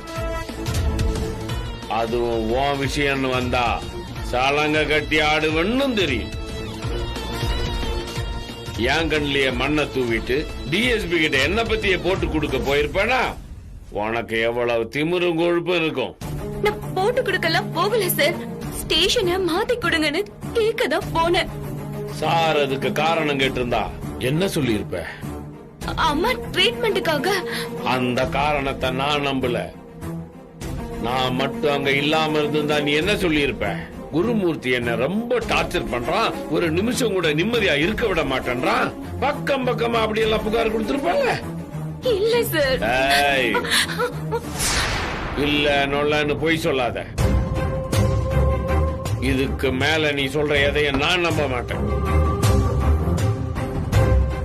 அதுவும் உன் விஷயம்னு வந்தா சலங்க கட்டி ஆடுவன்னும் தெரியும். என் கண்ணிலேயே மண்ணை தூவிட்டு டிஎஸ்பி கிட்ட என்ன பத்தியே போட்டு கொடுக்க போயிருப்பேனா? உனக்கு எவ்வளவு திமிரும் கொழுப்பு இருக்கும். நான் போட்டு கொடுக்கலாம் போகல சார். ஸ்டேஷனை மாத்தி கொடுங்கன்னு கேட்கதான் போனேன். சார் அதுக்கு காரணம் கேட்டிருந்தா என்ன சொல்லியிருப்ப? அம்மா ட்ரீட்மெண்ட்டுக்காக. அந்த காரணத்தை நான் நம்பல. நான் மட்டும் அங்க இல்லாம இருந்திருந்தா நீ என்ன சொல்லியிருப்ப? குருமூர்த்தி என்ன ரொம்ப டார்ச்சர் பண்றான், ஒரு நிமிஷம் கூட நிம்மதியா இருக்க விட மாட்டேன்றான், பக்கம் பக்கமா அப்படி எல்லாம் புகார் கொடுத்திருப்பாங்க. இல்ல சார். இல்ல நொல்லன்னு பொய் சொல்லாத. இதுக்கு மேல நீ சொல்ற எதையும் நான் நம்ப மாட்டேன்.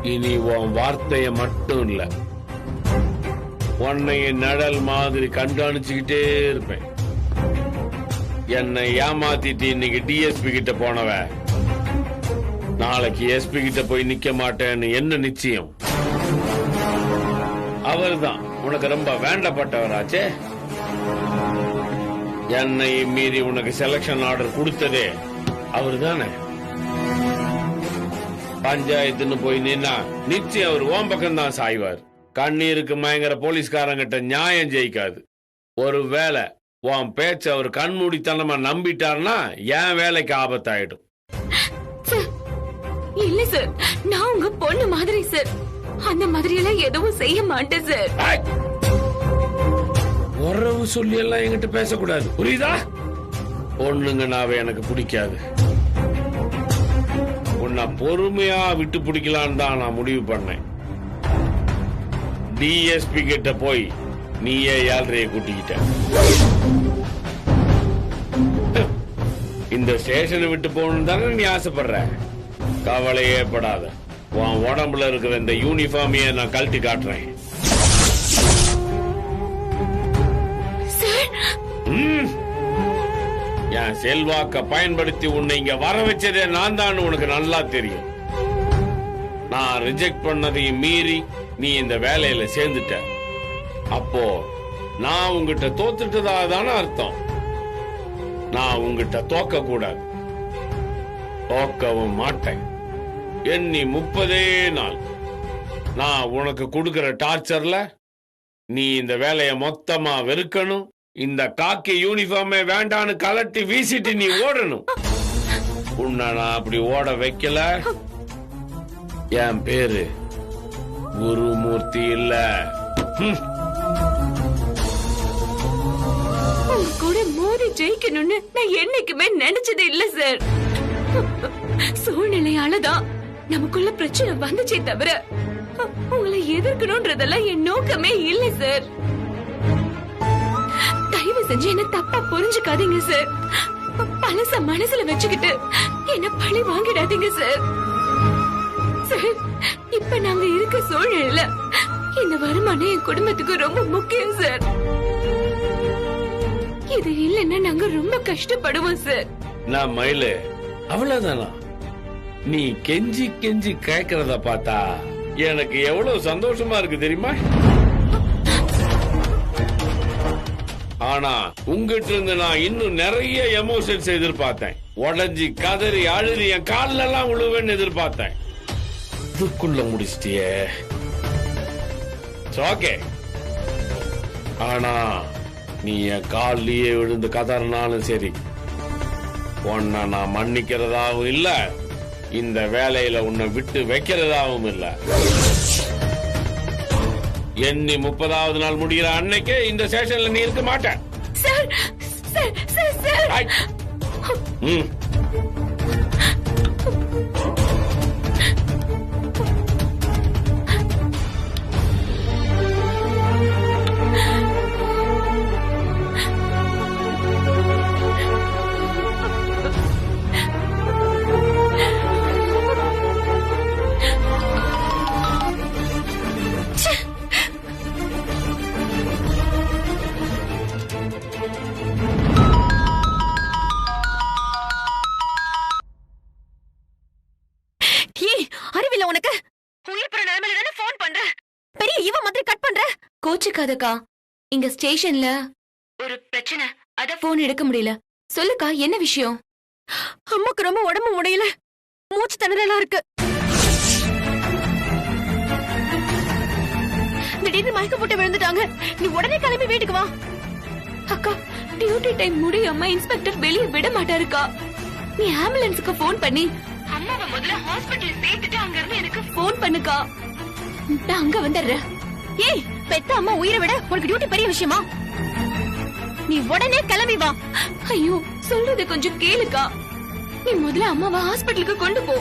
இனி உன் வார்த்தைய மட்டும் இல்ல, உன்னைய நிழல் மாதிரி கண்காணிச்சுக்கிட்டே இருப்பேன். என்னை ஏமாத்திட்டு இன்னைக்கு டிஎஸ்பி கிட்ட போனவ நாளைக்கு எஸ்பி கிட்ட போய் நிக்க மாட்டேன்னு என்ன நிச்சயம்? அவர்தான் உனக்கு ரொம்ப வேண்டப்பட்டவராச்சே. என்னை மீறி உனக்கு செலக்ஷன் ஆர்டர் கொடுத்ததே அவரு தானே. பஞ்சாயத்துன்னு போய் நின்னா நிச்சயம் அவர் ஓம் பக்கம் தான் சாய்வார். கண்ணீருக்கு மயங்கர போலீஸ்காரங்கிட்ட நியாயம் ஜெயிக்காது. ஒருவேளை உன் பேச்ச அவர் கண்மூடித்தனமா நம்பிட்டார்னா என் வேலைக்கு ஆபத்தாயிடும். இல்ல சார், நான் உங்க பொண்ணு மாதிரி சார். அந்த மாதிரி எல்லாம் எதுவும் செய்ய மாட்டேன் சார். உறவு சொல்லி எல்லாம் என்கிட்ட பேசக்கூடாது, புரியுதா? பொண்ணுங்கனாவே எனக்கு பிடிக்காது. உன்னை பொறுமையா விட்டு பிடிக்கலான்னு தான் நான் முடிவு பண்ணேன். டிஎஸ்பி கிட்ட போய் நீயே ஏழ்றைய கூட்டிக்கிட்ட. இந்த ஸ்டேஷனை விட்டு போகணும் தானே நீ ஆசைப்படுற? கவலையே படாத, உன் உடம்புல இருக்கிற இந்த யூனிஃபார்மைய நான் கழட்டி காட்டுறேன். என் செல்வாக்க பயன்படுத்தி உன்னை இங்க வர வச்சதே நான் தான் உனக்கு நல்லா தெரியும். நான் ரிஜெக்ட் பண்ணதையும் மீறி நீ இந்த வேலையில சேர்ந்துட்ட. அப்போ நான் உங்ககிட்ட தோத்துட்டதா தானே அர்த்தம். நான் உங்ககிட்ட தோக்க கூடாது, தோக்கவும் மாட்டேன். எண்ணி 30 நாள் நான் உனக்கு கொடுக்கிற டார்ச்சர்ல நீ இந்த வேலையை மொத்தமா வெறுக்கணும். இந்த காக்கி யூனிஃபார்மே வேண்டான்னு கலட்டி வீசிட்டு நீ ஓடணும். உன்னை நான் அப்படி ஓட வைக்கல, என் பேரு குருமூர்த்தி இல்ல. உங்க கூட மோதி ஜெயிக்கணும்னு நான் என்னைக்குமே நினைச்சது இல்ல சார். சூழ்நிலையாலதான் நமக்குள்ள பிரச்சனை வந்துச்சே தவிர உங்களை எதிர்க்கணும்ன்றதெல்லாம் என் நோக்கமே இல்ல சார். தயவு செஞ்சு என்ன தப்பா புரிஞ்சுக்காதீங்க சார். பழச மனசுல வச்சுக்கிட்டு என்ன பழி வாங்கிடாதீங்க சார். சார், இப்ப நாங்க இருக்க சூழ்நிலையில இந்த வருமானம் என் குடும்பத்துக்கு ரொம்ப முக்கியம் சார். இது இல்லைன்னா நாங்க ரொம்ப கஷ்டப்படுவோம் சார். நான் மயிலு, அவ்வளவுதானா? நீ கெஞ்சி கெஞ்சி கேட்கறத பார்த்தா எனக்கு எவ்வளவு சந்தோஷமா இருக்கு தெரியுமா? ஆனா உங்ககிட்ட இருந்து நான் இன்னும் நிறைய எமோஷன்ஸ் எதிர்பார்த்தேன். உடஞ்சி கதறி அழுது என் காலில் எல்லாம் விழுவேன்னு எதிர்பார்த்தேன். இதுக்குள்ள முடிச்சிட்டியே, ஓகே. ஆனா நீ என் காலிலேயே விழுந்து கதறினாலும் சரி, உன்னை நான் மன்னிக்கிறதாவும் இல்ல, இந்த வேலையில உன்னை விட்டு வைக்கிறதாவும் இல்ல. எண்ணி 30வது நாள் முடிகிற அன்னைக்கே இந்த ஸ்டேஷன்ல நீ இருக்க மாட்டேன். Sir, sir, sir, sir. கோச்சுக்காதக்கா, இங்க ஸ்டேஷன்ல ஒரு பிரச்சனை, அத போன் எடுக்க முடியல. சொல்லுக்கா, என்ன விஷயம்? அம்மாக்கு ரொம்ப உடம்பு முடியல, மூச்சு திணறலா இருக்கு. திடீர்னு மயக்க போட்டு விழுந்துட்டாங்க. நீ உடனே கிளம்பி வீட்டுக்கு வா. அக்கா, டியூட்டி டைம் முடியாம இன்ஸ்பெக்டர் வெளியே விட மாட்டாருக்கா. நீ ஆம்புலன்ஸுக்கு போன் பண்ணி அம்மாவை முதல்ல ஹாஸ்பிட்டல் சேர்த்துட்டு அங்க இருந்து எனக்கு போன் பண்ணுக்கா. நான் அங்க வந்துடுறேன். ஏய், பெத்த அம்மா உயிரை விட உனக்கு டியூட்டி பெரிய விஷயமா? நீ உடனே கிளம்பி வா. ஐயோ, சொல்றது கொஞ்சம் கேளுக்கா. நீ முதல்ல அம்மாவை ஹாஸ்பிட்டலுக்கு கொண்டு போ.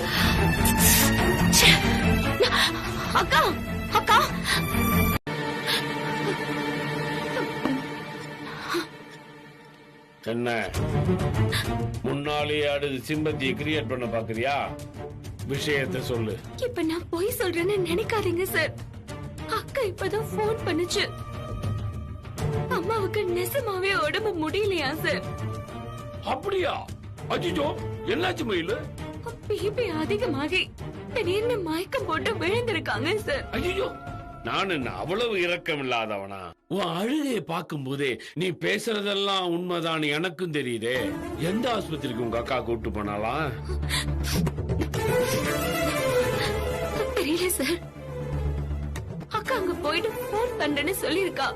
அக்கா, அக்கா. என்ன முன்னாலே அடுத்து சிம்பத்தியை கிரியேட் பண்ண பாக்குறியா? விஷயத்தை சொல்லு. இப்ப நான் பொய் சொல்றேன்னு நினைக்காதீங்க சார். அக்கா இப்பதான் போன் பண்ணுச்சு. அம்மாவுக்கு நெசமாவே உடம்பு முடியலையா சார். அப்படியா? அஜிஜோ, என்னாச்சு மயிலு? பிபி அதிகமாகி திடீர்னு மயக்கம் போட்டு விழுந்திருக்காங்க சார். அஜிஜோ, நான் என்ன அவ்வளவு இரக்கம் இல்லாதவனா? உன் அழுகையை பார்க்கும் போதே நீ பேசுறதெல்லாம் உண்மைதான் எனக்கும் தெரியுதே. எந்த ஆஸ்பத்திரிக்கு உங்க அக்கா கூட்டு போனாலா? தெரியல சார். அக்கா அங்க போயிட்டு போன் பண்றேன்னு சொல்லிருக்கா.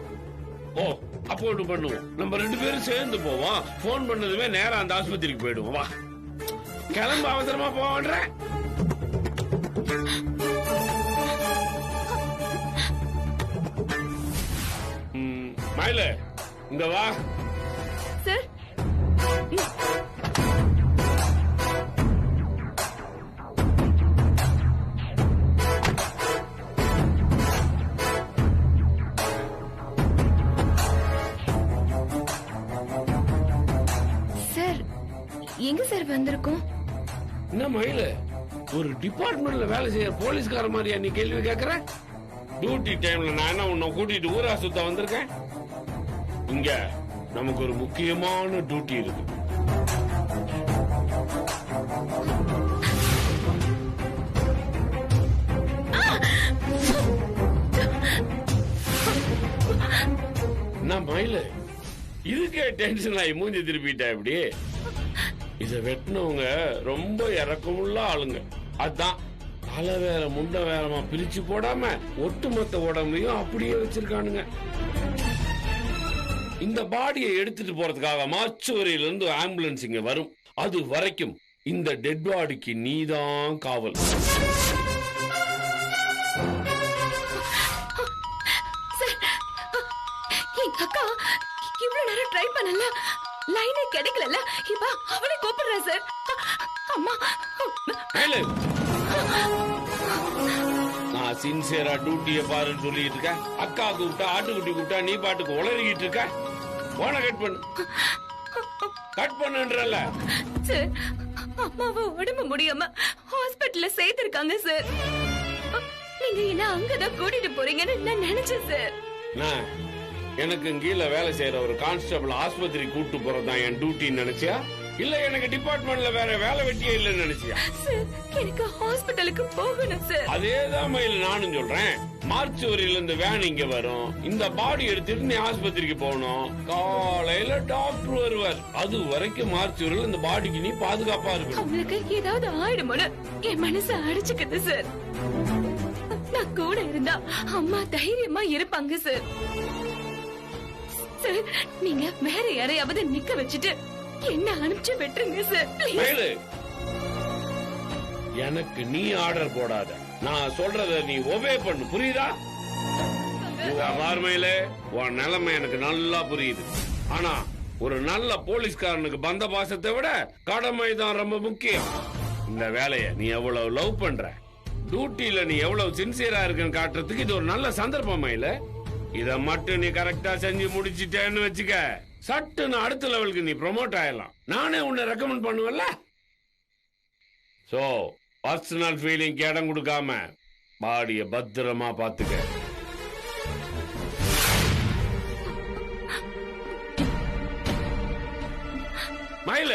ஓ, அப்போ ஒண்ணு பண்ணுவோம், நம்ம 2 பேரும் சேர்ந்து போவோம். போன் பண்ணதுமே நேரா அந்த ஆஸ்பத்திரிக்கு போயிடுவோம். வா, கிளம்ப, அவசரமா போவான்ற. மயில, இங்க வா சார். சார், எங்க சார் வந்திருக்கோம்? என்ன மயில, ஒரு டிபார்ட்மெண்ட்ல வேலை செய்யற போலீஸ்கார மாதிரியா நீ கேள்வி கேக்குற? டியூட்டி டைம்ல நான் என்ன உன்னை கூட்டிட்டு ஊரா சுத்த வந்திருக்கேன்? இங்க நமக்கு ஒரு முக்கியமான டியூட்டி இருக்கு. என்ன மயில, இதுக்கே டென்ஷன் ஆகி மூஞ்சி திருப்பிட்டா இப்படி? இத வெட்டினவங்க ரொம்ப இறக்கமுள்ள ஆளுங்க. அதான் தலை வேற முண்டை வேறமா பிரிச்சு போடாம ஒட்டுமொத்த உடம்பையும் அப்படியே வச்சிருக்கானுங்க. இந்த பாடியை எடுத்துட்டு போறதுக்காக மாச்சுவரியில இருந்து ஆம்புலன்ஸ் இங்க வரும். அது வரைக்கும் இந்த டெட் பாடிக்கு நீதான் காவல். எங்க அக்கா இவ்வளவு நேரம் ட்ரை பண்ணல, லைனே கிடைக்கல. இப்ப அவளை கூப்பிடுறா சார். அம்மா, நான் சின்சியரா டியூட்டிய பாருன்னு சொல்லிட்டு இருக்கேன். அக்கா கூப்பிட்டா, ஆட்டுக்குட்டி கூப்பிட்டா நீ பாட்டுக்கு உளறிக்கிட்டு இருக்க. போன கட் பண்ணு, கட் பண்ணுன்றல. சார், அம்மாவை உடம்பு முடியாம ஹாஸ்பிட்டல்ல சேர்த்திருக்காங்க சார். நீங்க என்ன அங்கதான் கூட்டிட்டு போறீங்கன்னு நான் நினைச்சேன் சார். எனக்கு கீழே வேலை செய்யற ஒரு கான்ஸ்டபிள் ஆஸ்பத்திரி கூட்டு போறதுதான் என் டியூட்டின்னு நினைச்சியா? இல்ல எனக்கு டிபார்ட்மெண்ட்ல வேற வேலை வெட்டியே இல்லன்னு நினைச்சியா? சார், எனக்கு ஹாஸ்பிட்டலுக்கு போகணும் சார். அதேதான் மயில் நானும் சொல்றேன். மார்ச் வரையில இந்த வேன் இங்க வரும். இந்த பாடி எடுத்துட்டு நீ ஆஸ்பத்திரிக்கு போகணும். காலையில டாக்டர் வருவார். அது வரைக்கும் மார்ச் வரையில இந்த பாடிக்கு நீ பாதுகாப்பா இருக்கு. அவங்களுக்கு ஏதாவது ஆயிடுமோன்னு என் மனசு அடிச்சுக்குது சார். நான் கூட இருந்தா அம்மா தைரியமா இருப்பாங்க சார். சார், நீங்க வேற யாரையாவது நிக்க வச்சுட்டு என்ன அனுப்பிச்சு விட்டுருங்க சார். எனக்கு நீ ஆர்டர் போடாத. நான் சொல்றத நீ ஒபே பண்ணு, புரியுதா? பார்மையில உன் நிலைமை எனக்கு நல்லா புரியுது. ஆனா ஒரு நல்ல போலீஸ்காரனுக்கு பந்த பாசத்தை விட கடமை தான் ரொம்ப முக்கியம். இந்த வேலைய நீ எவ்வளவு லவ் பண்ற, டியூட்டில நீ எவ்வளவு சின்சியரா இருக்குன்னு காட்டுறதுக்கு இது ஒரு நல்ல சந்தர்ப்பமா இல்ல? இத மட்டும் நீ கரெக்டா செஞ்சு முடிச்சிட்டேன்னு வச்சுக்க, சட்டுன்னு அடுத்த லெவலுக்கு நீ ப்ரொமோட் ஆயிடலாம். நானே உன்னை ரெக்கமெண்ட் பண்ணுவேன்ல. சோ பர்சனல் ஃபீலிங் இடம் கொடுக்காம பாடிய பத்திரமா பாத்துக்க. மயில,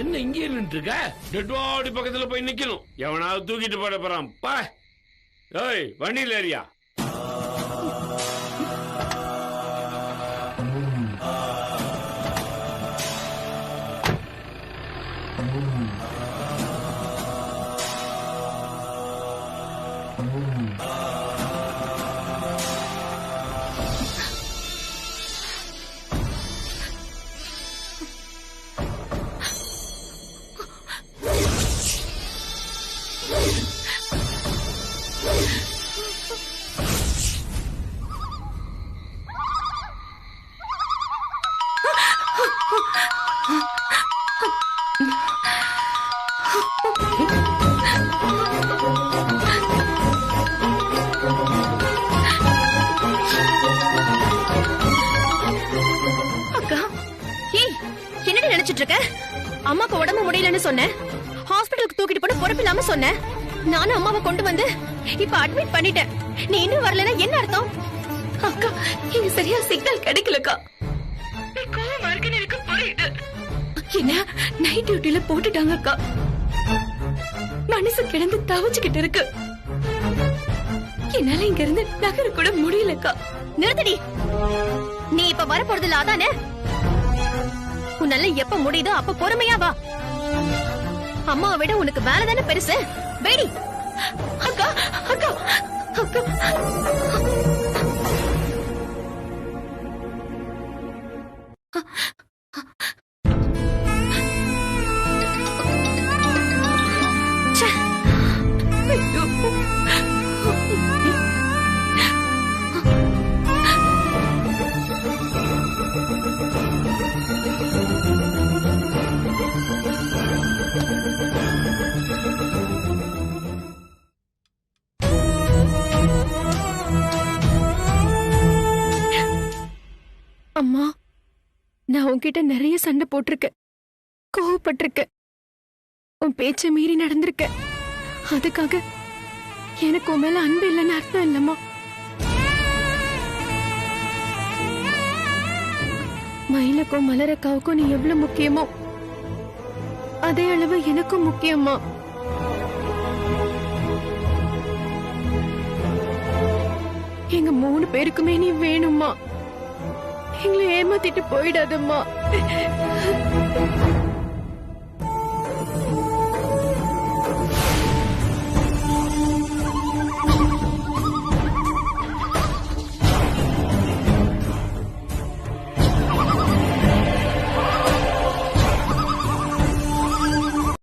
என்ன இங்கே நின்று இருக்க? டெட் பாடி பக்கத்துல போய் நிக்கணும். எவனாவது தூக்கிட்டு போட போறான் பா. ஏய், வண்டியில் ஏறியா? அக்கா, ஏய், என்னடி நினைச்சிட்டு இருக்க? அம்மாக்கு உடம்பு முடியலன்னு சொன்னேன், ஹாஸ்பிடலுக்கு தூக்கிட்டு போன பொறுப்பு இல்லாம சொன்னேன். நானும் அம்மாவை கொண்டு வந்து இப்ப அட்மிட் பண்ணிட்டேன். நீ இன்னும் வரலன்னா என்ன அர்த்தம்? அக்கா, இங்க சரியா சிக்னல் கிடைக்கலக்கா. நீ கோவமா இருக்குன்னு எனக்கு புரியுது. என்ன நைட் டியூட்டில போட்டுட்டாங்க அக்கா. மனசு கிடந்து தவச்சுக்கிட்டு இருக்கு. என்னால இங்க இருந்து நகர கூட முடியலக்கா. நிறுத்தடி. நீ இப்ப வர போறதில்ல அதானே? உன்னால எப்ப முடியுதோ அப்ப பொறுமையா வா. அம்மாவை விட உனக்கு வேலை தானே பெருசு. வேடி அக்கா, அக்கா, அக்கா. ச்சே. ஐயோ. அம்மா, நான் உன்கிட்ட நிறைய சண்டை போட்டிருக்கேன், கோவப்பட்டிருக்கேன், உன் பேச்ச மீறி நடந்திருக்கேன். அதுக்காக எனக்கு உன் மேல அன்பு இல்லைன்னு அர்த்தம் இல்லம்மா. மயிலுக்கும் மலரக்காவுக்கும் நீ எவ்வளவு முக்கியமோ அதே அளவு எனக்கும் முக்கியமா. எங்க 3 பேருக்குமே நீ வேணுமா. எங்களை ஏமாத்திட்டு போயிடாதம்மா.